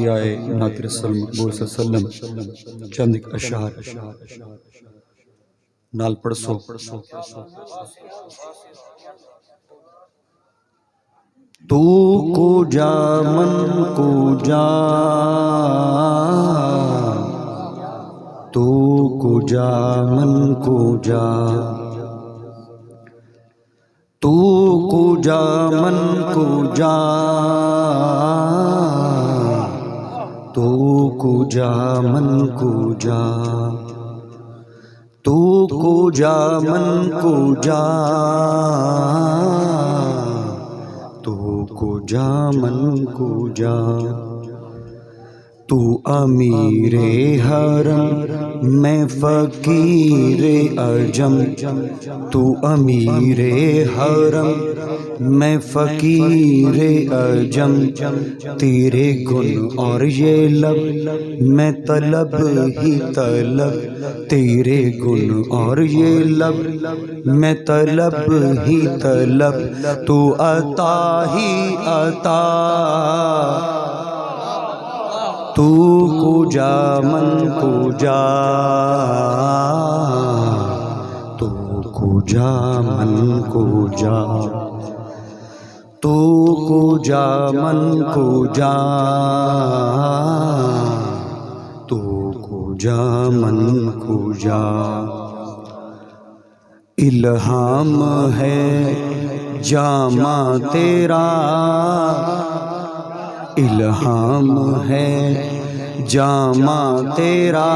हदियाए नात रसूल मकबूल सल्लल्लाहु चंद एक अशआर नाल पढ़सो। तू को जा मन को जा, तू को जा मन को जा, तू को जा मन को जा, तू को जा मन को जा, तू को जा मन को जा, तू को जा मन को जा। तू अमीरे हरम मैं फ़कीरे अजम, तू अमीरे हरम मैं फ़कीरे अजम, तेरे गुण और ये लब मैं तलब ही तलब, तेरे गुण और ये लब मैं तलब ही तलब, तू अता ही अता, तू को जा मन को जा, तू को जा मन को जा, तू को जा मन को जा, तू को जा मन को जा। इल्हाम है जामा तेरा, इल्हाम है जामा तेरा,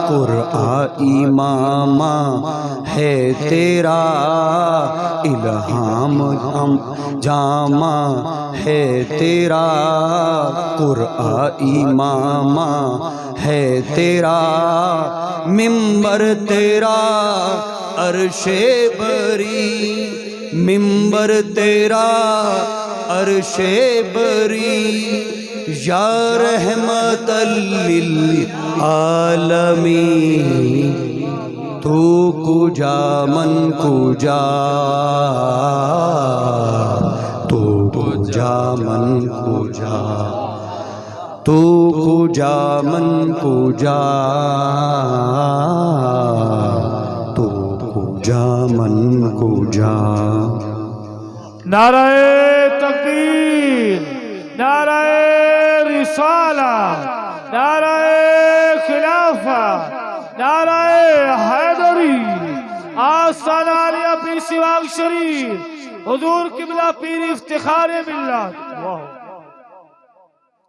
कुरआन इमामा है तेरा, इल्हाम जामा है तेरा, कुरआन इमामा है तेरा, मिंबर तेरा अर्शे बरी, मिंबर तेरा अर्शे बरी, या रहमतल लिल आलमीन, तू को जा मन को जा, तू को जा मन को जा, तू को जा मन को जा, तू को जा मन को जा। नाराए तकबीर, नाराए रिसाला, नाराए खिलाफा, नाराए हैदरी, आस्ताना अली अपनी सिवाग शरीफ, हुजूर किबला पीर इफ्तिखार मिल्लत।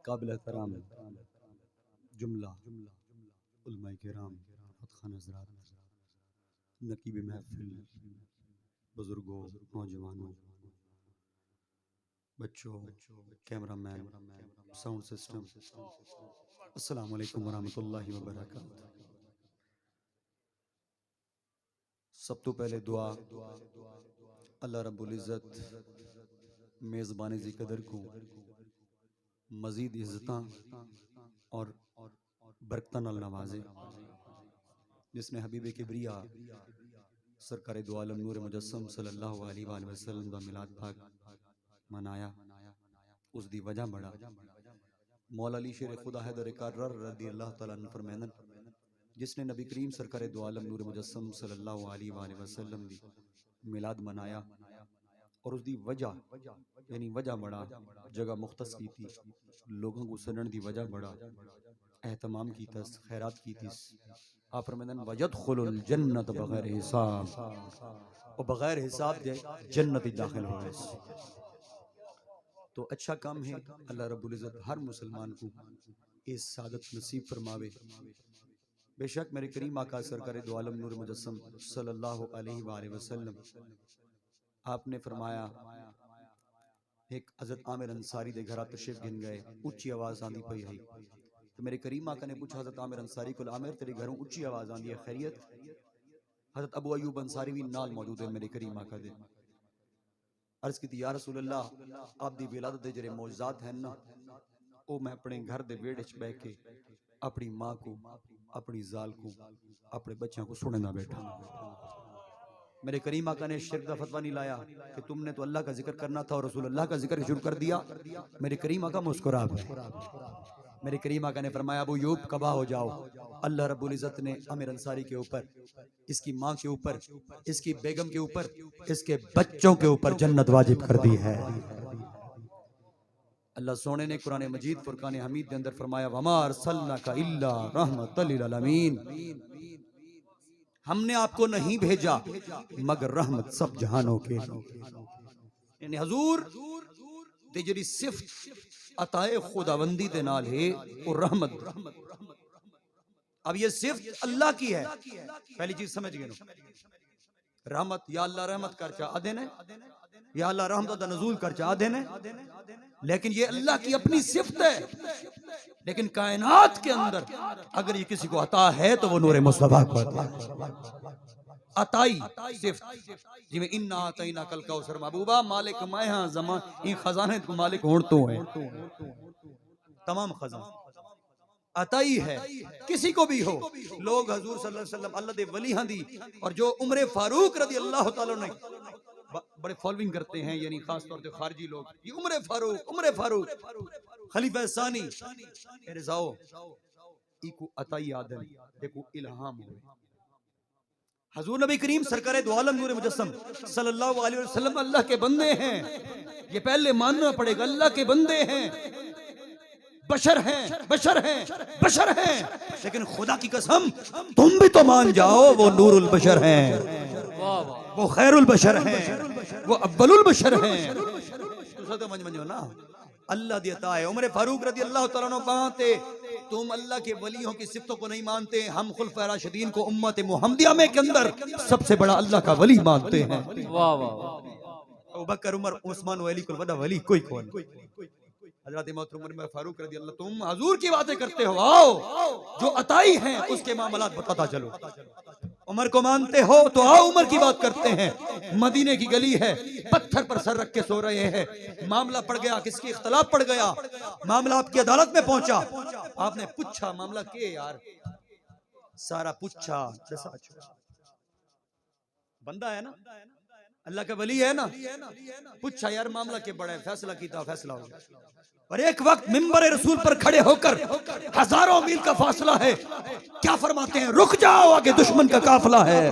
काबिल एहतराम जुमला उलमाए किराम, खान हज़रात, नकीब महफिल, बुजुर्गों, नौजवानों, बच्चों, कैमरामैन, साउंड सिस्टम, अस्सलाम वालेकुम वरहमतुल्लाहि वबरकातुहू। सब तो पहले दुआ अल्लाह रब्बुल इज़्ज़त मेज़बान ज़ी कदर को मज़ीद इज़्ज़तां और बरकतां नाल नवाजे, जिसने हबीब किबरिया सरकार दो आलम नूर मुजस्सम सल्लल्लाहु अलैहि वसल्लम दा मिलाद पाक मनाया। उस दी वजह बड़ा मौला अली शेर खुदा हैदर कर्रर रज़ी अल्लाह तआला अन्हु फरमांदन, जिसने नबी करीम सरकार दो आलम नूर मुजस्सम सल्लल्लाहु अलैहि वसल्लम दी मिलाद मनाया, और उसकी वजह यानी वजह बड़ा जगह मुख्तस की थी, लोगों को सुनने की वजह बड़ा एहतमाम की तस, खैरात की थी। आप फरमांदन वयदखुलुल जन्नत बगैर हिसाब, और बगैर हिसाब के जन्नत दाखिल हो गए। तो अच्छा काम है, अल्लाह रब्बुल इज़्ज़त हर मुसलमान को इस सादत नसीब फरमावे। बेशक मेरे करीम आका सरकार दो आलम नूर मुजस्सम सल्लल्लाहु अलैहि वसल्लम आपने फरमाया, एक हज़रत आमिर अंसारी दे घर तशरीफ गिन गए, उच्ची आवाज आंदी पई है, तो मेरे करीम आका ने पूछा हज़रत आमिर अंसारी को, आमिर तेरे घरों उच्ची आवाज आंदी है, खैरियत? हज़रत अबू अयूब अंसारी भी नाल मौजूद है मेरे करीम आका दे। अर्ज की या रसूल अल्लाह, आप दी विलादत दे जेरे मौजज़ात हैं ना, ओ मैं अपने घर दे वेड़े च बैठ के अपनी माँ को, अपनी जाल को, अपने बच्चों को सुनना बैठा। मेरे करीम आका ने शिर्क का फतवा नहीं लाया कि तुमने तो अल्लाह का जिक्र करना था और रसूल अल्लाह का जिक्र शुरू कर दिया। मेरे करीम आका मुस्कुरा गए। मेरे करीम आका ने फरमाया अबू यूब कबा हो जाओ, अल्लाह रब्बुल इज़्ज़त ने आमिर अंसारी के ऊपर, इसकी माँ के ऊपर, इसकी बेगम के ऊपर, इसके बच्चों के ऊपर जन्नत वाजिब कर दी है। अल्लाह सोने ने कुरान मजीद फुरकान हमीद के अंदर फरमाया वमा अरसलनाका इल्ला रहमतल लिल आलमीन, हमने आपको नहीं भेजा मगर रहमत सब जहानों के। यानी हुजूर ते जिहड़ी सिफत अताए खुदाबंदी दे नाल है वो रहमत। अब ये सिफत अल्लाह की है, पहली चीज समझ गए नो। रहमत या अल्लाह रहमत कर चा आदे ने, या अल्लाह रहमत दा नज़ूल कर चा आदे ने, लेकिन ये अल्लाह की अपनी सिफत है। लेकिन कायनात के अंदर अगर ये किसी को अता है तो वो नूरे मुस्तफा को अता है। अताई सिफत जिमें इन्ना अतईना कल कौसर महबूबा मालिक मैं हां जमा इन खजाने को मालिक होण तो है, तमाम खजाना अताई है किसी को भी हो। लोग हजूर सल्लल्लाहु अलैहि वसल्लम अल्लाह दे वली हां दी और जो उम्र फारूक रज़ी अल्लाह तआला ने बड़े फॉलोइंग करते हैं, यानी खास तौर पे खारजी लोग, ये उम्र फारूक खलीफा सानी ए रजाओ इको अताई आदम देखो इल्हाम हो। हजूर नबी करीम सरकार दो आलम नूर मुजस्सम सल्लल्लाहु अलैहि वसल्लम अल्लाह के बंदे हैं, ये पहले मानना पड़ेगा, अल्लाह के बंदे हैं, बशर हैं, बशर हैं, बशर हैं, लेकिन खुदा की कसम तुम भी तो मान जाओ वो नूरुल बशर हैं, वो खैरुल बशर हैं, वो अव्वलुल बशर हैं। तो समझो ना, अल्लाह दी अता है। उमर फारूक रज़ी अल्लाह तआला अन्हु कहते तुम अल्लाह के वलियों की सिफतों को नहीं मानते, हम खुलफाए राशिदीन को उम्मत मुहम्मदिया में के अंदर सबसे बड़ा अल्लाह का वली मानते हैं। वाह वाह। अबू बकर उमर उस्मान व अली कुल वदा वली कोई कौन। हजरत मोहतरम उमर फारूक रज़ी अल्लाह, तुम हुजूर की बातें करते हो, आओ जो अताई हैं उसके मामलात बताता चलो। उमर को मानते हो तो आओ उमर की बात करते हैं। मदीने की गली है, पत्थर पर सर रख के सो रहे हैं, मामला पड़ गया, किसकी इख्तलाफ पड़ गया, मामला आपकी अदालत में पहुंचा, आपने पूछा मामला के यार, सारा पूछा, बंदा है ना, अल्लाह का वली है ना, पूछा यार मामला के बड़ा है, फैसला कीता, फैसला हो गया। और एक वक्त मिंबर रसूल पर खड़े होकर हजारों मील का फासला है, क्या फरमाते हैं, रुक जाओ आगे दुश्मन का काफिला है।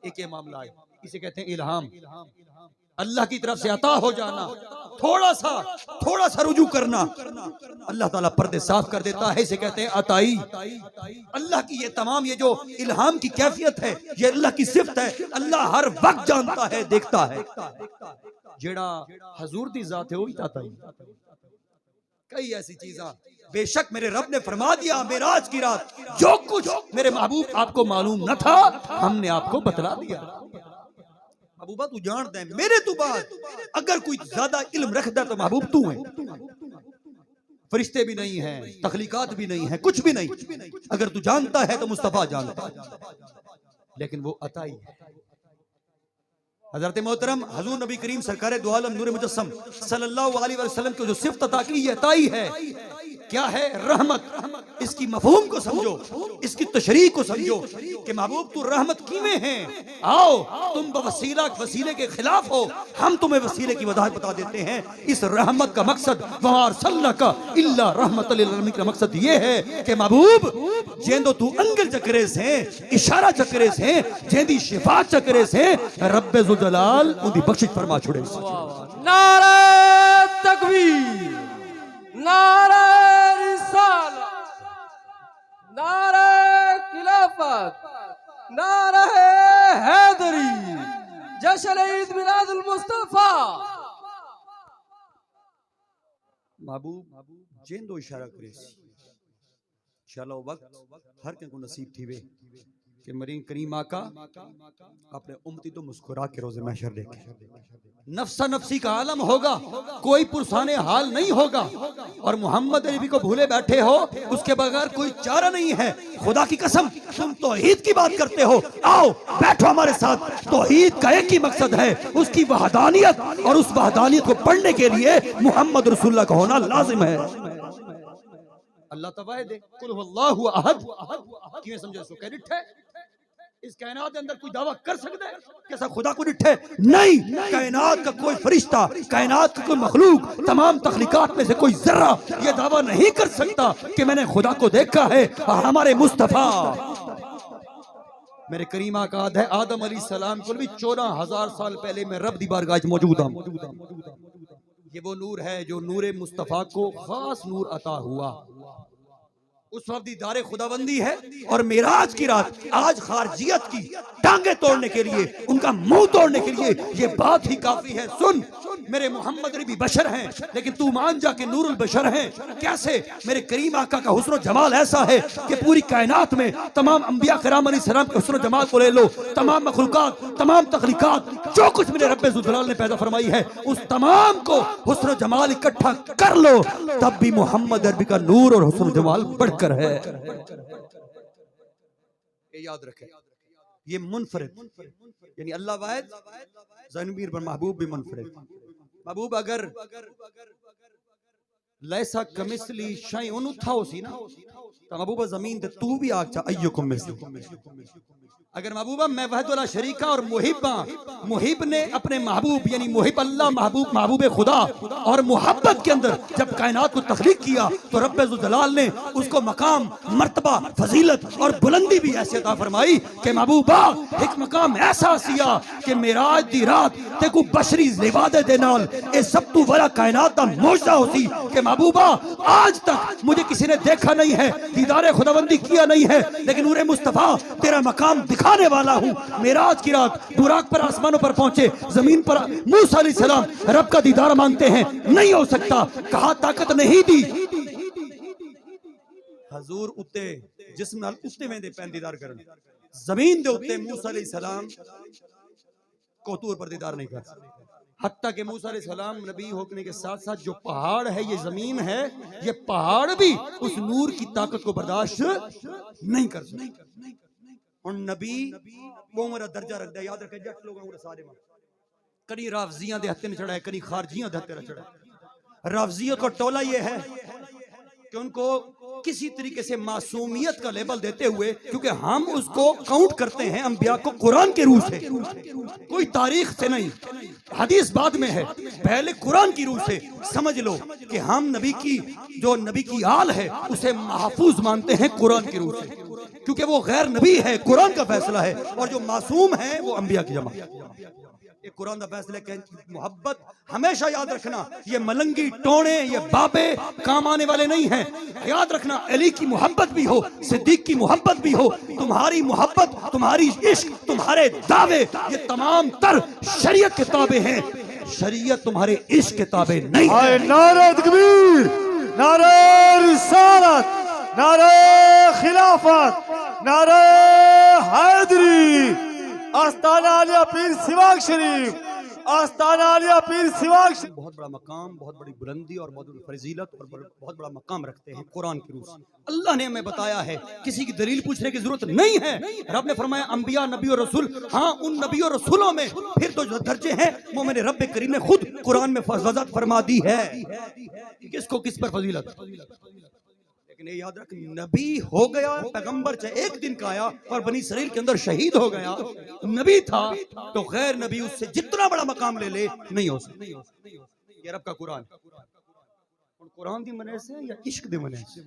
एक ये मामला है, इसे कहते हैं इल्हाम, अल्लाह की तरफ से अता हो जाना, थोड़ा सा रुजू करना, अल्लाह ताला पर्दे साफ कर देता है, इसे कहते हैं अताई। अल्लाह की ये तमाम ये जो इल्हाम की कैफियत है, ये अल्लाह की सिफत है। अल्लाह हर वक्त जानता है, देखता है, जेड़ा हजूर दी जात है वही अताई। कई ऐसी चीज़ां बेशक मेरे रब ने फरमा दिया, मेराज की रात जो कुछ मेरे महबूब आपको मालूम न था हमने आपको बतला दिया। महबूबा तू जानता है मेरे तू बात, अगर कोई ज्यादा इल्म रखता तो महबूब तू है, फरिश्ते भी नहीं हैं, तख्लीकात भी नहीं है, कुछ भी नहीं, अगर तू जानता है तो मुस्तफा जानता है, लेकिन वो अताई है। हजरत मोहतरम हजूर नबी करीम सरकार दो आलम नूर मुजस्सम सल्लल्लाहु अलैहि वसल्लम को जो सिफत अता की ये अताई है। क्या है? रहमत। इसकी मफहूम को समझो, इसकी तशरीह को समझो कि महबूब तू रहमत कीमें हैं। आओ तुम बवसीला वसीले के खिलाफ हो, हम तुम्हें वसीले की वजाहत बता देते हैं। इस रहमत का मकसद वमा अरसलनाका इल्ला रहमतल लिल आलमीन का मकसद ये है कि महबूब जेंदो तू अंगल चक्रे से इशारा चक्रे से जेंदी शिफा चक्रे से रब्बे जुल जलाल उदी बख्शिश फरमा छोड़े। नारे तकबीर, नारे रिसालत, नारे खिलाफत, नारे हैदरी, जश्न ईद मिलादुल मुस्तफा। महबूब जेंदो इशारा करे चलो वक्त हर के को नसीब थी वे कि मरीन करीम आका अपने उम्मती तो मुस्कुरा के रोज़े महशर देखे। नफ्सा नफ्सी का आलम होगा, कोई पुरसाने हाल नहीं होगा, और मोहम्मद नबी को भूले बैठे हो, उसके बगैर कोई चारा नहीं है। खुदा की कसम तुम तौहीद की बात करते हो, आओ बैठो हमारे साथ। तौहीद का एक ही मकसद है, उसकी वहदानियत, और उस वहदानियत को पढ़ने के लिए मोहम्मद रसूलुल्लाह का होना लाजिम है। अल्लाह तवाहिद कुल हुवल्लाहु अहद, किवें समझे सो कह डिठे इस कायनात के अंदर कोई दावा कर सकता है कि ऐसा खुदा को डिठे? नहीं, कायनात का कोई फरिश्ता, कायनात का कोई मखलूक, तमाम तख्लीकात में से कोई जर्रा ये दावा नहीं कर सकता कि मैंने खुदा को देखा है। और हमारे मुस्तफा मेरे करीमा का है आदम अलैहिस्सलाम को भी 14,000 साल पहले मैं रब दी बारगाह च मौजूद हूं। ये वो नूर है जो नूरे मुस्तफा को खास नूर अता हुआ। उस वक्त दीदारे खुदाबंदी है और मेराज की रात आज खारजियत की टांगे तोड़ने के लिए, उनका मुंह तोड़ने के लिए ये बात ही काफी है। सुन, मेरे मोहम्मद भी बशर हैं, लेकिन तू मान जा के नूरुल बशर हैं। कैसे? मेरे करीम आका का हुस्न जमाल ऐसा है कि पूरी कायनात में तमाम अंबिया कराम अलैहिस्सलाम के हुस्न जमाल को ले लो, तमाम मखलूकात, तमाम तख्लीकात, जो कुछ मेरे रब्बे ज़ुल ने पैदा फरमाई है, उस तमाम को हुस्न जमाल इकट्ठा कर लो, तब भी मोहम्मद अरबी का नूर और हुस्न जमाल बढ़कर है। ये याद रखें, ये मुनफरिद यानी अल्लाह वाहिद, ज़नबीर पर महबूब भी मुनफरिद। महबूब अगर लैसा कमिसली शैउन था उसी ना, तो महबूबा जमीन ते तू भी आग चा अय्युकुम मिस्ली। अगर महबूबा मैं वहदुल्ला शरीका और मुहिबा, मुहिब ने अपने महबूब यानी मुहिब अल्लाह, महबूब महबूब खुदा और मोहब्बत के अंदर जब कायनात को तख्लीक किया तो रब्बे ज़ुल जलाल ने उसको मकाम, मर्तबा, फजीलत और बुलंदी भी ऐसे अता फरमाई कि महबूबा एक मकाम ऐसा सिया कि मेराज दी रात ते को बशरी लिबादे दे नाल ए सब तू बड़ा कायनात दा मौजज़ा होसी कि महबूबा आज तक मुझे किसी ने देखा नहीं है, दीदारे खुदाबंदी किया नहीं है, लेकिन नूरे मुस्तफा तेरा मकाम दिखाने वाला हूं। मेराज की रात बुराक पर आसमानों पर पहुंचे, जमीन पर मूसा अलैहिस्सलाम रब का दीदार मांगते हैं, नहीं हो सकता। कहा ताकत नहीं दी हजूर उत्ते जिस्म नाल उत्ते में दे पैन दीदार करन, जमीन दे उत्ते मूसा अलैहिस्सलाम को तूर पर दीदार नहीं कर। हत्ता के मूसा अलैहिस्सलाम नबी होने के साथ साथ जो पहाड़ है, ये जमीन है, ये पहाड़ भी उस नूर की ताकत को बर्दाश्त नहीं कर सकते। और नबी वो मेरा दर्जा रख दिया, याद रखे जट लोगों को सारे कभी रावजियां दे हत्थे में चढ़ा है, कभी खारजियां दे हत्थे में चढ़ा है। रावजियों का टोला ये है कि उनको किसी तरीके से मासूमियत का लेबल देते हुए, क्योंकि हम उसको काउंट करते हैं अंबिया को कुरान के रूह से, कोई तारीख से नहीं, हदीस बाद में है, पहले कुरान की रूह से समझ लो कि हम नबी की जो नबी की आल है उसे महफूज मानते हैं कुरान की रूह से, क्योंकि वो गैर नबी है, कुरान का फैसला है, और जो मासूम है वो अंबिया की जमा। ये कुरान का फैसला के मोहब्बत हमेशा याद रखना, ये मलंगी टोने, ये बाबे काम आने वाले नहीं हैं। याद रखना, अली की मोहब्बत भी हो, सिद्दीक की मोहब्बत भी हो, तुम्हारी मोहब्बत, तुम्हारी इश्क, तुम्हारे दावे, ये तमाम तर शरीयत के ताबे हैं, शरीयत तुम्हारे इश्क के ताबे नहीं है। नारे तकबीर, नारे रिसालत, नारे खिलाफत, नारे हैदरी, आस्ताना आलिया पीर सिवाग शरीफ, आस्ताना आलिया पीर सिवाग शरीफ। बहुत बड़ा मकाम, बहुत बड़ी बुलंदी और बहुत बड़ी फजीलत और बहुत बड़ा मकाम रखते हैं कुरान की रूह से। अल्लाह ने हमें बताया है, किसी की दलील पूछने की जरूरत नहीं है। रब ने फरमाया अंबिया, नबी और रसूल, हाँ उन नबी और रसूलों में फिर तो जो दर्जे हैं वो मेरे रब करीम ने खुद कुरान में वज़ाहत फरमा दी है किसको किस पर फजीलत। लेकिन याद रख, नबी हो गया, पैगंबर चाहे एक दिन का आया और बनी इसराइल के अंदर शहीद हो गया, नबी था, तो गैर नबी उससे जितना बड़ा मकाम ले ले नहीं हो सकता। ये रब का कुरान, कुरान दी मने से या इश्क दे मने से,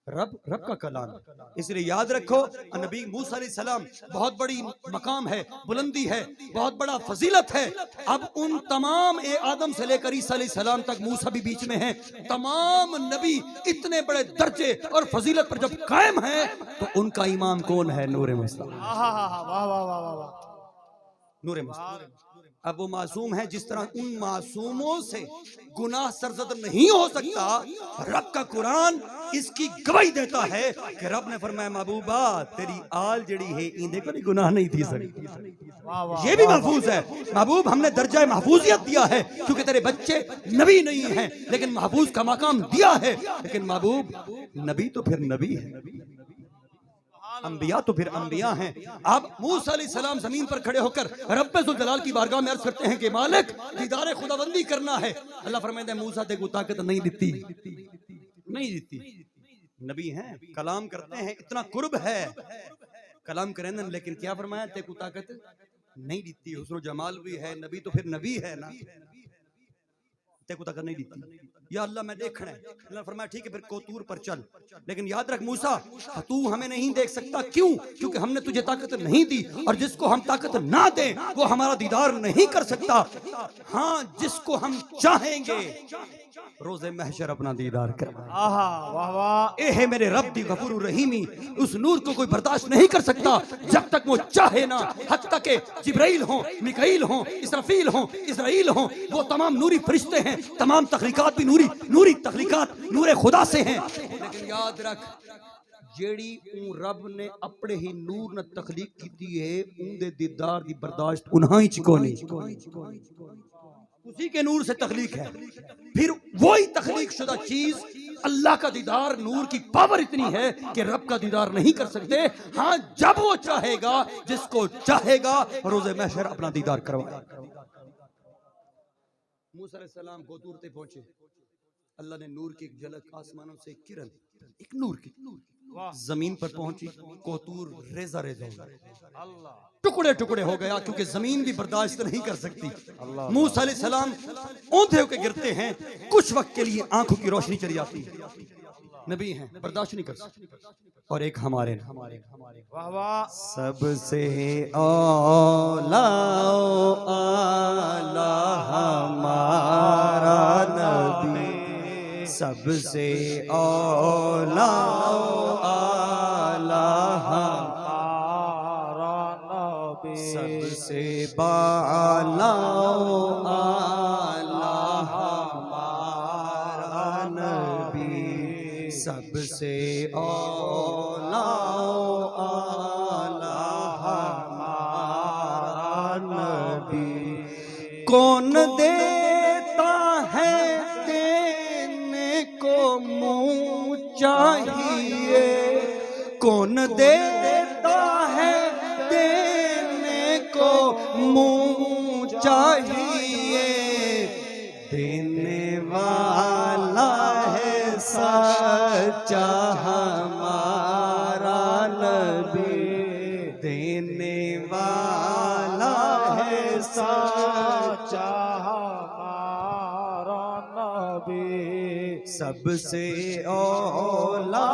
रब का कलाम। इसलिए याद रखो, नबी मूसा अलैहिस्सलाम बहुत बड़ी मकाम है, बुलंदी है, बहुत बड़ा फजीलत है। अब उन तमाम आदम से लेकर ईसा अलैहिस्सलाम तक, मूसा भी बीच में है, तमाम नबी इतने बड़े दर्जे और फजीलत पर जब कायम है तो उनका इमाम कौन है? नूरे मुस्तफा, नूरे मुस्तफा। अब वो मासूम है, जिस तरह उन मासूमों से गुनाह सरजद नहीं हो सकता, रब का कुरान इसकी गवाही देता है कि रब ने फरमाया महबूबा तेरी आल जड़ी है इंदे को गुनाह नहीं थी सकती। ये भी महफूज है महबूब, हमने दर्जा महफूजियत दिया है, क्योंकि तेरे बच्चे नबी नहीं हैं लेकिन महफूज का मकाम दिया है। लेकिन महबूब नबी तो फिर नबी है, अंबिया तो फिर अंबिया हैं। अब मूसा अलैहिस्सलाम जमीन पर खड़े होकर रब्बे ज़ुल जलाल की बारगाह में अर्ज करते हैं कि मालिक दीदारे खुदाबंदी करना है। अल्लाह फरमाते हैं मूसा ते को ताकत नहीं दी, नहीं दी, नबी हैं, कलाम करते हैं, इतना कुर्ब है, कलाम करें, लेकिन क्या फरमाया, तेको ताकत नहीं दीती, हुस्न जमाल भी है नबी तो फिर नबी है ना, तेको ताकत नहीं दीती। या अल्लाह मैं देखना है। अल्लाह फरमाया ठीक है फिर कोतूर पर चल, लेकिन याद रख मूसा तू हमें नहीं देख सकता, क्यों? क्योंकि हमने तुझे ताकत नहीं दी, और जिसको हम ताकत ना दें वो हमारा दीदार नहीं कर सकता। हाँ, जिसको हम चाहेंगे रोज़े महशर अपना दीदार कर। आहा वाह वाह। ए है मेरे रब दी गफूर रहीमी, उस नूर को कोई बर्दाश्त नहीं कर सकता जब तक वो चाहे ना। हत्ता के जिब्राइल हो, मिकाईल हो, इसराफील हो, इस्राइल हो, वो तमाम नूरी फरिश्ते हैं, तमाम तख्लीकात भी नूरी तख्लीकात नूरे खुदा से हैं। लेकिन याद रख, जेड़ी रब ने अपने ही नूर ने तख्लीक की है, उनके दीदार की बर्दाश्त उन्हां च कोनी, उसी के नूर से तख्लीक है। फिर वही तख्लीक शुदा चीज अल्लाह का दीदार, नूर की पावर इतनी है कि रब का दीदार नहीं कर सकते। हाँ, जब वो चाहेगा, जिसको चाहेगा रोज़े महशर अपना दीदार करवाएगा। मूसा अलैहिस्सलाम कोतूर पे पहुंचे, अल्लाह ने नूर की एक झलक, आसमानों से एक किरण, एक नूर की जमीन पर पहुंची, कोतूर रेजा रेजा हो गया, टुकड़े टुकड़े हो गया, क्योंकि जमीन भी बर्दाश्त नहीं कर सकती। मूसा अलैहिस्सलाम औंधे होकर गिरते हैं, कुछ वक्त के लिए आंखों की रोशनी चली जाती है, नबी हैं बर्दाश्त नहीं कर सकते। और एक हमारे वाह वाह। सबसे औला आला हमारा नबी, सबसे औला आला हमारा नबी, सबसे बाला आला हमारा नबी, सबसे औला आला हमारा नबी। कौन देता है देने को मुँह चाहिए, कौन देता है देने को मुँह चाहिए, देने वाला है सच्चा हमारा नबी, देने वाला है सच्चा हमारा नबी, सबसे औला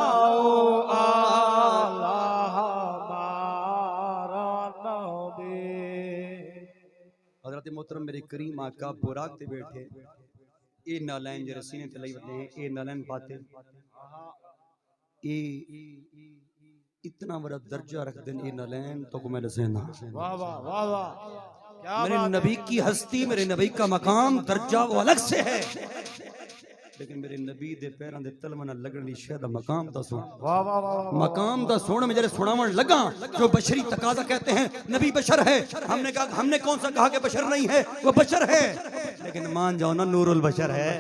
आला हमारा नबी। हज़रत मोहतरम मेरे करीम आका बुराक ते बैठे, ये नालैन जरा सीने ते लई वदे हैं, ये नालैन पाते, ये इतना बड़ा दर्जा रख दें ये नालैन, तो को मैं दसेना। वाह वाह वाह वाह, क्या मेरे बात नबी की हस्ती, मेरे नबी का मकाम दर्जा वो अलग से है, लेकिन मेरे नबी दे पैरां दे तलवां नाल लगण दी शायद मकाम दा सुन। वाह वाह वाह। मकाम दा सुन में जरे सुनावण लगा, जो बशरी तकाजा कहते हैं नबी बशर है, हमने कहा, हमने कौन सा कहा कि बशर नहीं है, वो बशर है, लेकिन मान जाओ ना नूरुल बशर है।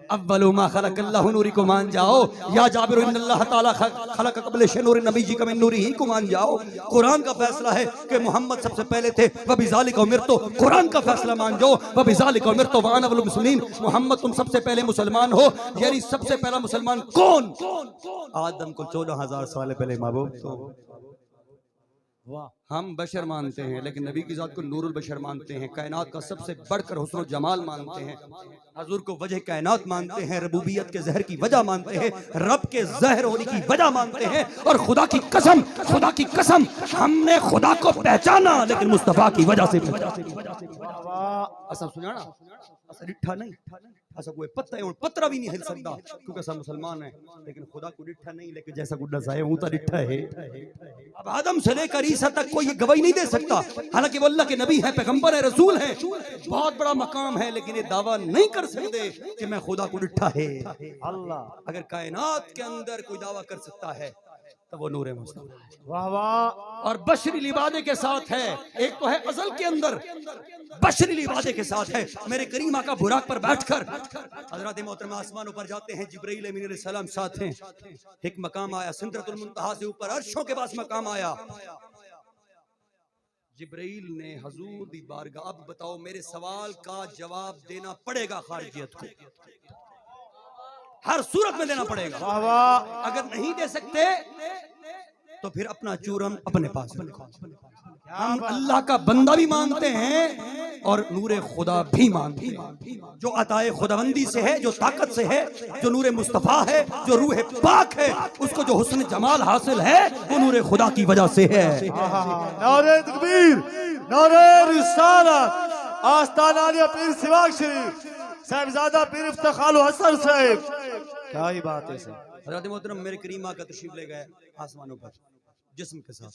अव्वलु मा खलक़ल्लाहु नूरी को मान जाओ, या जाबिर इन्नल्लाह ताला खलक़ क़ब्ल शनूर नबी जी का नूरी ही को मान जाओ। कुरान का फैसला है कि मोहम्मद सबसे पहले थे, व बिज़ालिका उमिरतु, कुरान का फैसला मान जाओ, व बिज़ालिका उमिरतु व अना अव्वलुल मुस्लिमीन, मोहम्मद तुम सबसे पहले मुसलमान हो, यानी सबसे पहला मुसलमान कौन? आदम को 14,000 साल पहले महबूब। तो वाह, हम बशर मानते हैं, लेकिन नबी की ज़ात को नूरुल बशर मानते हैं, कायनात का सबसे बढ़कर हुस्न जमाल मानते हैं, हजूर को वजह कायनात मानते हैं, रबूबियत के जहर की वजह मानते हैं, रब के जहर होने की वजह मानते हैं। और खुदा की कसम हमने खुदा को पहचाना, लेकिन मुस्तफा की वजह से सुना डिठा नहीं, ऐसा कोई पत्ता है पत्रा भी नहीं हिल सकता, क्योंकि सब मुसलमान है, लेकिन खुदा को डिठा नहीं, लेकिन जैसा गुड्डा सा है वो तो डिठा है। अब आदम से लेकर ईसा तक कोई ये गवाही नहीं दे सकता, हालांकि वो अल्लाह के नबी है, पैगंबर है, रसूल है, बहुत बड़ा मकाम है, लेकिन ये दावा नहीं कर सकते कि मैं खुदा को डिठा है। अल्लाह अगर कायनात के अंदर कोई दावा कर सकता है तो वो नूरे मुस्तफा है। वाह वाह। और बशरी लिबादे के साथ है, एक तो है अजल के अंदर, बशरी लिबादे के साथ है। मेरे करीम आका बुराक पर बैठकर हजरत मोहतरमा आसमानों पर जाते हैं, जिब्राइल अमीन अलैहिस्सलाम साथ हैं। एक मकाम आया सिदरतुल मुंतहा से ऊपर, अर्शों के पास मकाम आया। जिब्राइल ने हजूर दी बारगाह, अब बताओ मेरे सवाल का जवाब देना पड़ेगा खारिजियत को, हर सूरत में देना पड़ेगा। वाह वाह। अगर नहीं दे सकते तो फिर अपना चूर हम अपने पास रखो। हम अल्लाह का बंदा भी मानते हैं और नूरे खुदा भी मानते हैं। जो अताए खुदाबंदी से है, जो ताकत से है, जो नूरे मुस्तफा है, जो रूह पाक है, उसको जो हुस्न जमाल हासिल है वो नूरे खुदा की वजह से है। नारे तकबीर, नारे रिसालत, आस्ताना आलिया पीर सिवाग शरीफ, साहिबजादा पीर इफ्तिखार हसन साहिब, क्या ही बात है सर। हज़रत मोहतरम मेरे करीमा का तशरीफ ले गए आसमानों पर, जिस्म के साथ,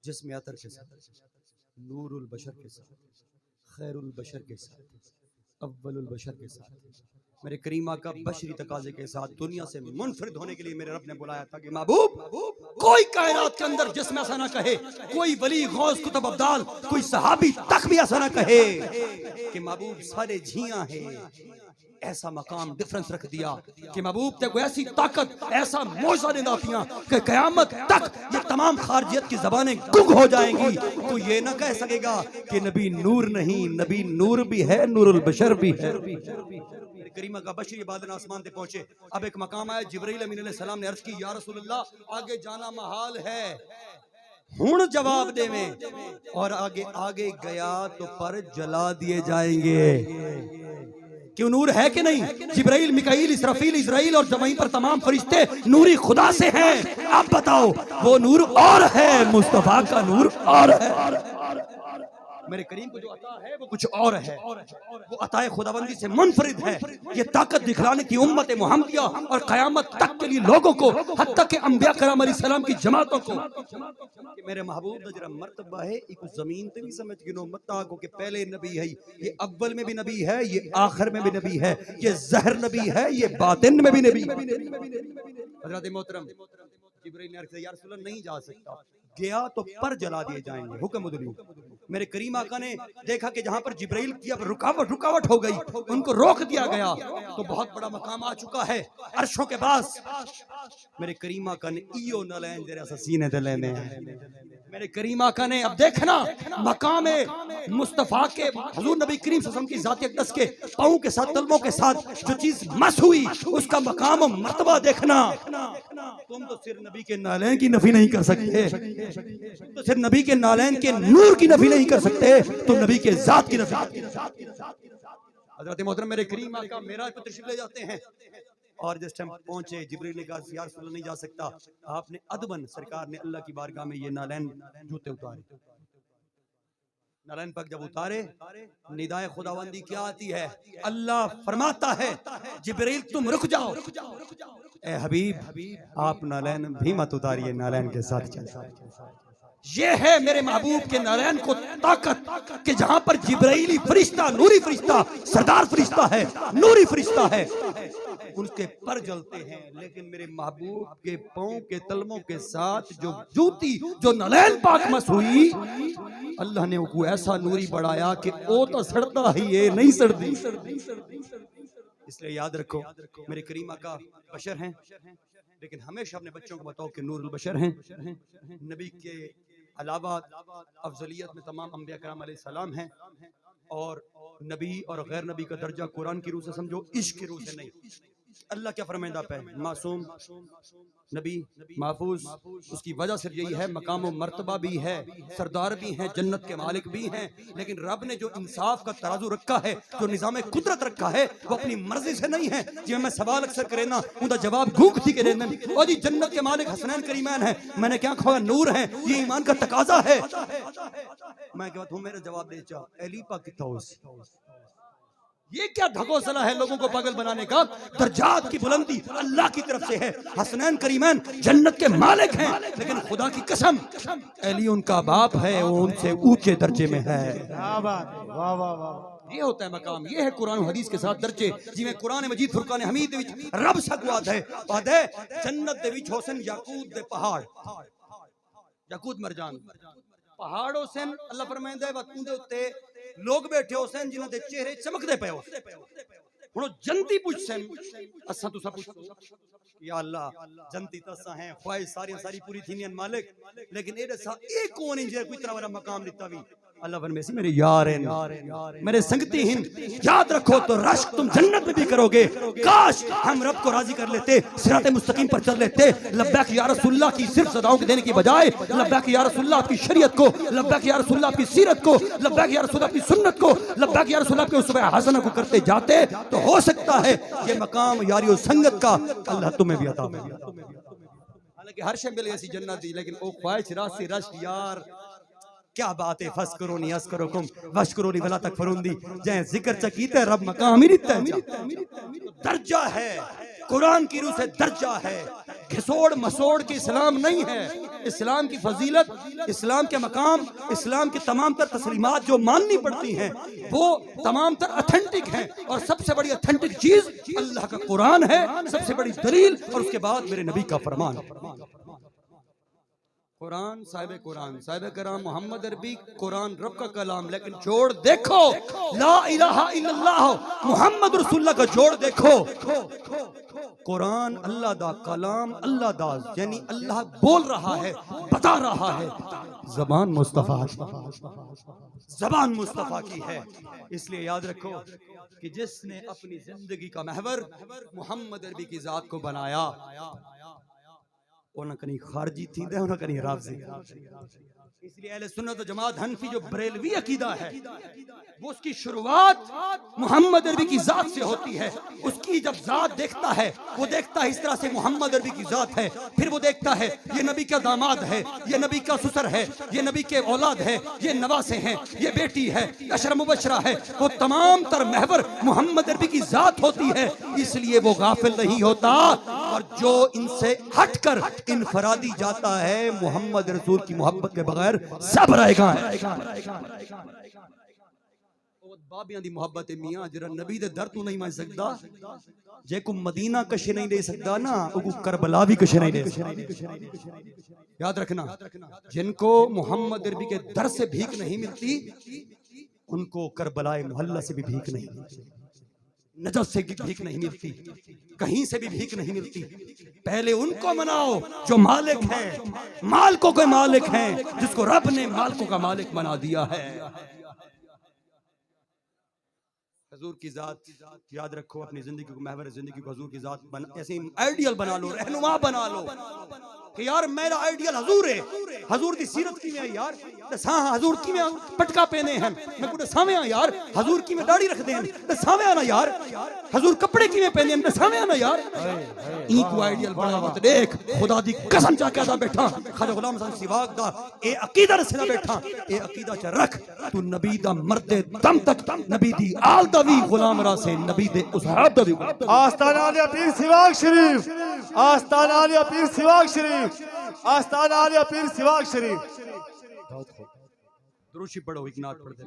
जिस्म अतर के साथ, नूरुल बशर के साथ, खैरुल बशर के साथ, अव्वलुल बशर के साथ, मेरे करीमा का बशरी तकाजे के साथ दुनिया से मुनफरिद होने के लिए मेरे रब ने बुलाया था कि महबूब कोई कायनात के अंदर जिस्म ऐसा ना कहे, कोई वली गौस कुतुब अब्दाल, कोई सहाबी तक भी ऐसा ना कहे कि महबूब सारे झियां हैं। ऐसा मकाम डिफरेंस रख दिया कि महबूब तेरे को ऐसी ताकत, ऐसा मौजा दे दिया कि कयामत तक ये तमाम खारजियत की ज़बानें गुंग हो जाएंगी। तो ये ना कह सकेगा कि नबी नूर नहीं, नबी नूर भी है, नूरुल बशर भी है। करीमा का बशरी बादल आसमान पे पहुंचे। अब एक मकाम आया, जिब्रील अमीन अलैहिस्सलाम ने अर्ज की, या रसूलल्लाह आगे जाना महाल है, हुण जवाब देवे, और आगे आगे गया तो पर जला दिए जाएंगे। क्यों नूर है कि नहीं? जिब्राइल, मिकाईल, इसराफील, इजराइल और वहीं पर तमाम फरिश्ते नूरी खुदा से हैं। आप बताओ वो नूर और है, मुस्तफा का नूर और है। मेरे करीम को जो अता है वो कुछ और है, वो अताए खुदाबंदी से मुनफरिद है। ये ताकत दिखलाने की उम्मत मुहम्मदिया और क़यामत तक के लिए लोगों को, हत्ता के अंबिया कराम अलैहिस्सलाम की जमातों को, कि मेरे महबूब दा जरा मर्तबा है, एक जमीन पे भी समझ गिनो मत आगो कि पहले नबी है, ये अव्वल में भी नबी है, ये आखिर में भी नबी है, ये ज़हर नबी है, ये बातिन में भी नबी। हज़रत मोहतरम जिब्रील ने अर्ज़ किया, या रसूल अल्लाह नहीं जा सकता, गया तो पर जला दिए जाएंगे, हुक्म उदरी। मेरे करीम आका ने देखा कि जहां पर जिब्राइल की अब रुकावट हो गई, उनको रोक दिया गया, तो बहुत बड़ा मकाम आ चुका है अर्शों के पास। मेरे करीम आका ने इयो न लेन जरा सीने दे लेने हैं। मेरे करीम आका ने अब देखना मकाम मुस्तफा के हुजूर नबी करीम सल्लल्लाहु अलैहि वसल्लम की ज़ात अक़दस के पाँव के साथ, तलवों के साथ जो चीज मस हुई, उसका मकाम मर्तबा देखना। तुम तो सिर्फ नबी के नालैन की नफी नहीं कर सकते, तो सिर्फ नबी के नालैन के नूर की नफी नहीं कर सकते, तो नबी के जात की नफी। हज़रत मोहतरम मेरे करीम आका मेराज पर तशरीफ ले जाते हैं, और जिस टाइम पहुंचे जिब्रील ने कहा, या रसूल अल्लाह नहीं जा सकता। आपने अदबन सरकार ने अल्लाह की बारगाह में ये नालैन जूते उतारे। नालैन पग जब उतारे, निदाए खुदावंदी क्या आती है? अल्लाह फरमाता है, जिब्रील तुम रुक जाओ, ए हबीब आप नालैन भी मत उतारिए, नालैन के साथ चल। ये है मेरे महबूब के नालैन को ताकत कि जहां पर जिब्राइली फरिश्ता, नूरी फरिश्ता, सरदार फरिश्ता है, नूरी फरिश्ता है, उनके पर जलते हैं, लेकिन मेरे महबूब के पांव के तलवों के साथ जो जूती, जो नालैन पाक मस हुई, अल्लाह ने उसको ऐसा नूरी बढ़ाया कि वो तो सड़ता ही है, नहीं सड़ती। इसलिए याद रखो मेरे करीमा का बशर हैं, लेकिन हमेशा अपने बच्चों को बताओ कि नूरुल बशर हैं। नबी के अलावा अफजलियत में तमाम अंबिया कराम अलैहिस्सलाम हैं, और नबी और गैर नबी का दर्जा कुरान की रूह से समझो, इश्क की रूह से नहीं। अल्लाह क्या फरमाइंदा पे मासूम नबी महफूज, उसकी वजह सिर्फ यही है, मकाम व मर्तबा भी है, सरदार भी हैं, जन्नत के मालिक भी हैं, लेकिन रब ने जो इंसाफ का तराजू रखा है, जो निज़ाम कुदरत रखा है, वो अपनी मर्जी से नहीं है। जिਵੇਂ मैं सवाल अक्सर करे ना, उनका जवाब गूंग थी के देना, और जी जन्नत के मालिक हसनैन करीमैन है, मैंने क्या कहा नूर है, ये ईमान का तकाजा है। मैं क्या तुम मेरा जवाब दे चा एली पा किथा ये क्या ढकोसला है लोगों को पागल बनाने का? दर्जात की बुलंदी अल्लाह की तरफ से है, हसनैन करीमैन जन्नत के मालिक हैं, लेकिन खुदा की कसम अली उनका बाप है, वो उनसे ऊंचे दर्जे में है। क्या बात है, वाह वाह वाह। ये होता है मकाम, ये है कुरान हदीस के साथ दर्जे, जिवें कुरान मजीद फुरकान हमीद दे विच रब सकवाद है, पादे जन्नत दे विच होसन याकूत दे पहाड़, याकूत मरजान पहाड़ होसन। अल्लाह फरमांदा है वतन दे उत्ते लोग बैठे हो सन जिन्हों दे चेहरे चमकदे पे हो। हुण जंती पुछसन असा तुसा पुछो या अल्लाह जंती तसा है, ख्वाहिश सारी सारी पूरी थी मालिक, लेकिन ए दसा ए कौन है जे कोई तरह वाला मकाम दिता भी अल्लाह फरमाए मेरे यार हैं, मेरे संगती हैं, याद रखो तो रश्क तुम जन्नत में भी करोगे। काश हम रब को राजी कर लेते, सिरात मुस्तकीम पर चल लेते। लब्बैक या रसूलुल्लाह की सिर्फ सदाओं के देने की बजाय लब्बैक या रसूलुल्लाह आपकी शरीयत को, लब्बैक या रसूलुल्लाह आपकी सीरत को, लब्बैक या रसूलुल्लाह आपकी सुन्नत को, लब्बैक या रसूलुल्लाह के उसवे हसना को करते जाते तो हो सकता है ये मकाम यारी संगत का अल्लाह तुम्हें भी अता फरमाए। हालांकि हर शे मिले ऐसी जन्नत दी, लेकिन ओ ख्वाहिश रासी रश्क यार क्या बात है। फस्करोनी अस्करुकुम वश्कुरूनी वला तकफुरुंदी जय जिक्र चकीते रब मकाम ही दर्जा है, कुरान की रूह से दर्जा है। घिसोड़ मसोड़ के इस्लाम नहीं है। इस्लाम की फजीलत, इस्लाम के मकाम, इस्लाम की तमाम तर तस्लीमात जो माननी पड़ती हैं वो तमाम तर ऑथेंटिक हैं। और सबसे बड़ी ऑथेंटिक चीज अल्लाह का कुरान है, सबसे बड़ी दलील, और उसके बाद मेरे नबी का फरमान। कुरान साहिब कराम मोहम्मद अरबी, कुरान रब का कलाम, लेकिन जोड़ देखो ला इलाहा इल्लल्लाह मोहम्मद रसूलुल्लाह का जोड़ देखो। कुरान अल्लाह दा कलाम, अल्लाह दा यानी अल्लाह बोल रहा है, बता रहा है। जबान मुस्तफा की है। इसलिए याद रखो कि जिसने अपनी जिंदगी का महवर मोहम्मद अरबी की जात को बनाया ना कहीं खारजी थी दे ना कहीं राफ़ज़ी। इसलिए अहले सुन्नत व जमात हनफी जो बरेलवी अकीदा है वो उसकी शुरुआत मोहम्मद अरबी की जात से होती है। उसकी जब जात देखता है वो देखता है इस तरह से मोहम्मद अरबी की जात है, फिर वो देखता है ये नबी का दामाद है, ये नबी का ससुर है, ये नबी के औलाद है, ये नवासे हैं, ये बेटी है, अशर मुबशरा है। वो तमाम तर महवर मोहम्मद अरबी की जात होती है। इसलिए वो गाफिल नहीं होता। और जो इनसे हटकर इनफरादी जाता है मोहम्मद रसूल की मोहब्बत के बगैर सब रहेगा। बाबियां दी मोहब्बत है मियां जरा नबी दे दर तू नहीं मान सकदा। जे को मदीना कशे नहीं दे सकदा ना वो करबला भी कशे नहीं दे सकदा। याद रखना, जिनको मोहम्मद अरबी के दर से भीख नहीं मिलती उनको करबलाए मोहल्ला से भी भीख नहीं मिलती, नजफ से भीख नहीं मिलती, कहीं से भी भीख नहीं मिलती। पहले उनको मनाओ जो मालिक हैं, मालिकों के मालिक हैं, जिसको रब ने मालिकों का मालिक बना दिया है। हजूर की जात याद रखो, अपनी जिंदगी को, महवर जिंदगी को हजूर की जात ऐसे आइडियल बना लो, रहनुमा बना लो कि यार मेरा आइडियल हजूर है। हजूर की सीरत की में यार हाँ हजूर की में पटका पहने हैं, मैं कुछ सामे यार हजूर की में दाढ़ी रख दे सामे आना यार, हजूर कपड़े की में पहने हैं सामे आना यार। इनको आइडियल बना मत देख, खुदा दी कसम चा कहदा बैठा खाजा गुलाम हसन सिवाग दा ए अकीदा रखना बैठा, ए अकीदा च रख तू नबी दा मरदे दम तक, नबी दी आल दा भी गुलाम रा से, नबी दे उसहाब दा भी। आस्ताना आलिया पीर सिवाग शरीफ, आस्ताना आलिया पीर सिवाग शरीफ, आस्ताना आलिया पीर सिवाग शरीफ। दुरूशी पढ़ो, एक नात पढ़ दे।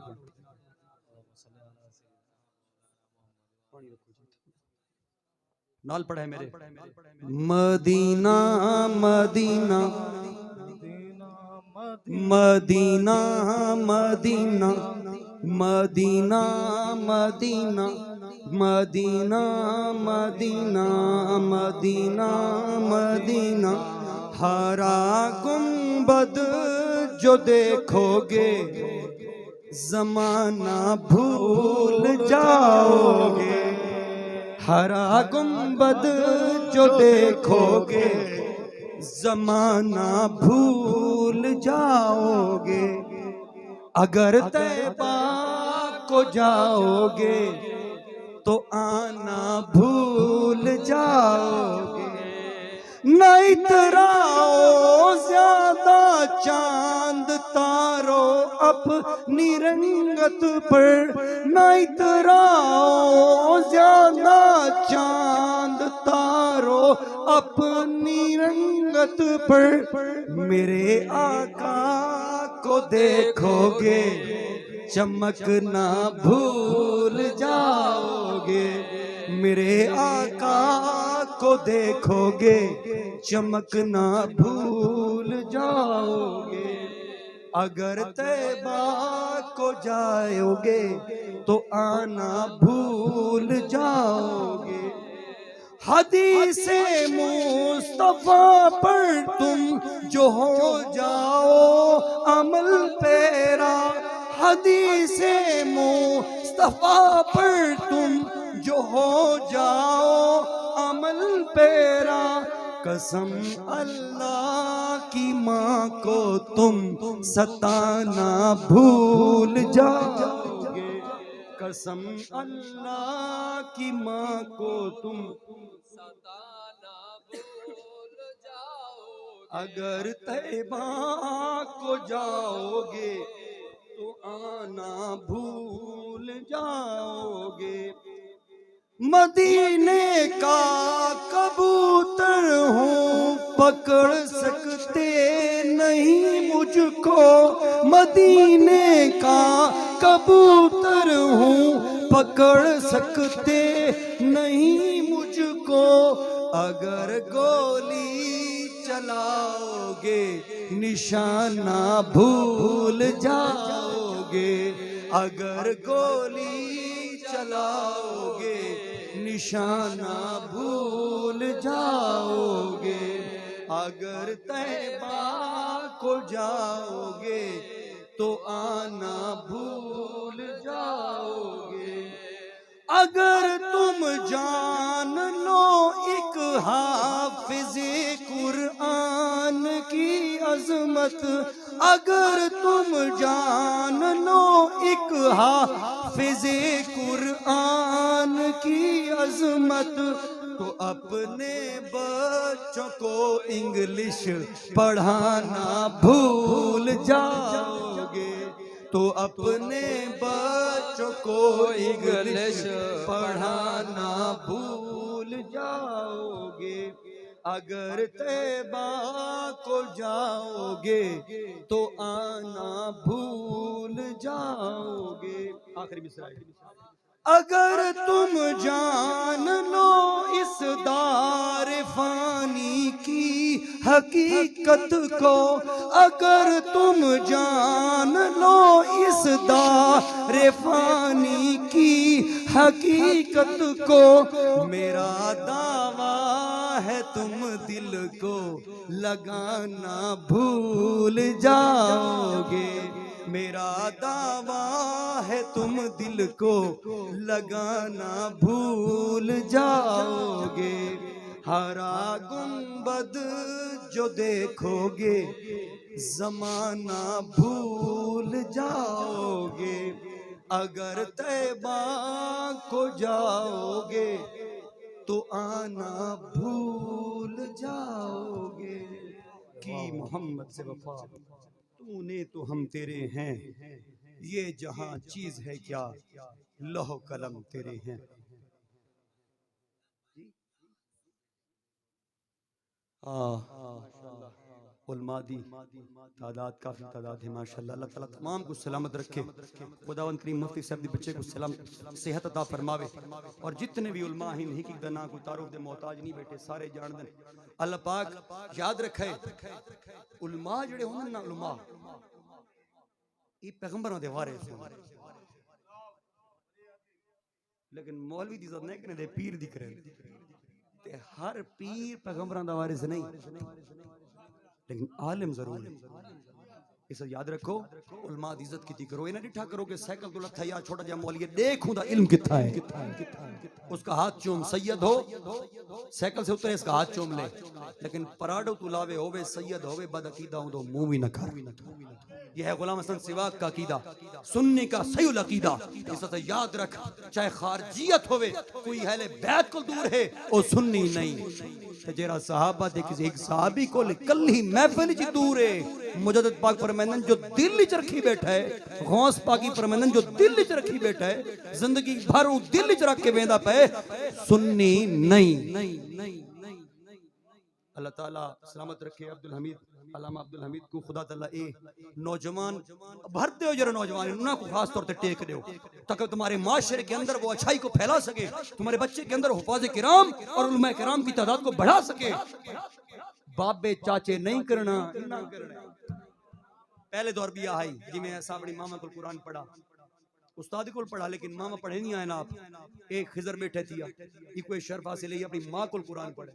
नाल पढ़ा है मेरे। Medina Medina Medina Medina Medina Medina Medina Medina Medina Medina हरा गुंबद जो देखोगे जमाना भूल जाओगे। हरा गुंबद जो देखोगे जमाना भूल जाओगे। अगर तैबा को जाओगे तो आना भूल जाओगे। न इतराओ ज्यादा चांद तारो अपनी रंगत पर, न इतराओ ज्यादा चांद तारो अपनी रंगत पर। मेरे आका को देखोगे चमकना भूल जाओगे। मेरे आका को देखोगे चमकना भूल जाओगे। अगर तैबा को जाओगे तो आना भूल जाओगे। हदीसे मुस्तफा पर तुम जो हो जाओ अमल पेरा, हदीसे मुस्तफा पर तुम जो हो जाओ अमल पेरा, कसम अल्लाह की माँ को तुम सताना भूल जाओगे, कसम अल्लाह की माँ को तुम सताना भूल जाओगे। अगर तैबा को जाओगे तो आना भूल जाओगे। मदीने का कबूतर हूँ पकड़ सकते नहीं मुझको, मदीने का कबूतर हूँ पकड़ सकते नहीं मुझको। अगर गोली चलाओगे निशाना भूल जाओगे, अगर गोली चलाओगे निशाना भूल जाओगे। अगर तैबा को जाओगे तो आना भूल जाओगे। अगर तुम जान लो एक हाफिज़े कुरान की अजमत, अगर तुम जान लो एक हाफिज़े कुरान की अजमत, तो अपने बच्चों को इंग्लिश पढ़ाना भूल जाओगे, तो अपने बच्चों को इंग्लिश पढ़ाना भूल जाओगे। अगर तैबा को जाओगे तो आना भूल जाओगे। आखिरी मिसरा है। अगर तुम जान लो इस दार फानी की हकीकत को, अगर तुम जान लो इस दार फानी की हकीकत को, मेरा दावा है तुम दिल को लगाना भूल जाओगे, मेरा दावा है तुम दिल को लगाना भूल जाओगे। हरा गुंबद जो देखोगे जमाना भूल जाओगे, अगर तैबा को जाओगे तो आना भूल जाओगे। कि मोहम्मद से वफा तूने तो हम तेरे हैं, ये जहां चीज है क्या लौह कलम तेरे हैं। उलमादी तादाद काफी तादाद है माशाल्लाह। अल्लाह ताला तमाम को सलामत रखे, खुदावंद करीम मुफ्ती साहब दी बच्चे को सलाम सेहत अता फरमावे, और जितने भी उलमा हैं हिकी दा ना कोई तारुफ दे मोहताज नहीं बैठे, सारे जान दें। अल्लाह पाक याद रखे उलमा जेड़े होंदे ना, उलमा ये पैगंबरां दे वारिस होंदे, लेकिन मौलवी दी इज्जत नहीं करने दे, पीर दी करे। ते हर पीर पैगंबरां दा वारिस नहीं, लेकिन आलिम जरूर है। इसे याद रखो, उलमा दी इज्जत की करो। ये ना डिठा करो कि साइकिल तो लथा या छोटा जा मौलवी देखूं दा इल्म किथा है, उसका हाथ चूम सैयद हो, साइकिल से उतरे इसका हाथ चूम ले, लेकिन पराडो तू लावे होवे सैयद होवे बद अकीदा हो तो मुंह भी न कर। यह है गुलाम हसन सिवाक का अकीदा, सुन्नी का सही अकीदा। इसे याद रख, चाहे खारजियत होवे कोई अहले बैत को दूर है ओ सुन्नी नहीं। जेरा सहाबा दे किसी एक सहाबी को कल्ली महफिल च दूर है। मुजद्दिद पाक फरमांदे जो दिल च रखी बैठा है, गौस पाकी फरमांदे जो दिल च रखी बैठा है, जिंदगी भर वो दिल च रख के वेंदा पे सुन्नी नहीं। अल्लाह ताला सलामत रखे अब्दुल हमीद, अल्लामा अब्दुल हमीद को खुदा ताला ए नौजवान भरते हो जरा नौजवान उन्हें को खास तौर पे टेक दो, ताकि तुम्हारे माशरे के अंदर वो अच्छाई को फैला सके, तुम्हारे बच्चे के अंदर हुफाज़े किराम और उलमा किराम की तादाद को बढ़ा सके। बाबे चाचे नहीं करना, पहले दौर भी आई जिमें ऐसा बड़ी मामा को कुरान पढ़ा, उस्ताद को पढ़ा, लेकिन मामा पढ़े नहीं आए ना। आप एक खिजर बैठे थी, एक कोई शर्फ हासिल है अपनी माँ को कुरान पढ़े,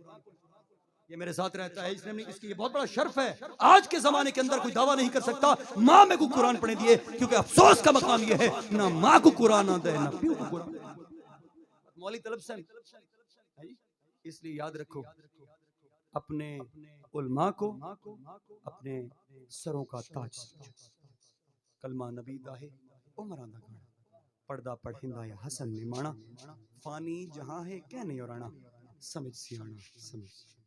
ये मेरे साथ रहता है, इसने इसकी ये बहुत बड़ा शर्फ है। आज के जमाने के अंदर कोई दावा नहीं कर सकता माँ में को कुरान पढ़े दिए, क्योंकि अफसोस का मकाम ये है ना माँ को कुरान आता है ना प्यो को कुरान। मौली तलब से इसलिए याद रखो, अपने उलमा को अपने सरों का ताज समझो। कलमा नबी दाहे उमर आंदा गाना, पर्दा पढ़िंदा या हसन ने माना, फानी जहां है क्या नहीं और आना, समझ सियाना समझ।